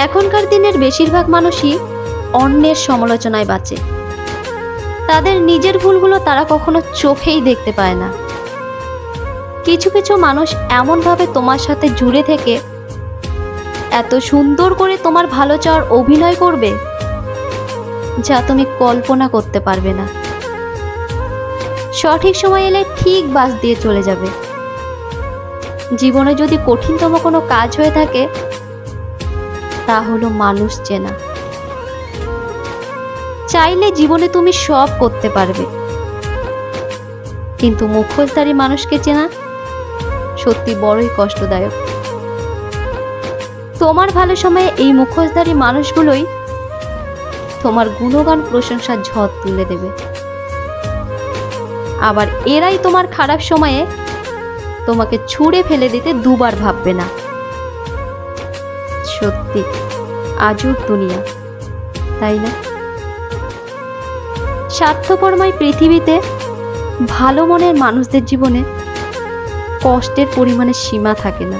এখনকার দিনের বেশিরভাগ মানুষই অন্যের সমালোচনায় বাঁচে। তাদের নিজের ভুলগুলো তারা কখনো চোখেই দেখতে পায় না। কিছু কিছু মানুষ এমনভাবে তোমার সাথে জুড়ে থেকে এত সুন্দর করে তোমার ভালো চাওয়ার অভিনয় করবে যা তুমি কল্পনা করতে পারবে না। সঠিক সময় এলে ঠিক বাস দিয়ে চলে যাবে। জীবনে যদি কঠিনতম কোনো কাজ হয়ে থাকে তা হলো মানুষ চেনা। চাইলে জীবনে তুমি সব করতে পারবে, কিন্তু মুখোশধারী মানুষকে চেনা সত্যি বড়ই কষ্টদায়ক। তোমার ভালো সময়ে এই মুখোশধারী মানুষগুলোই তোমার গুণগান প্রশংসার ঝড় তুলে দেবে, আবার এরাই তোমার খারাপ সময়ে তোমাকে ছুঁড়ে ফেলে দিতে দুবার ভাববে না। সত্যি আজব দুনিয়া, তাই না? স্বার্থপরময় পৃথিবীতে ভালো মনের মানুষদের জীবনে কষ্টের পরিমাণে সীমা থাকে না।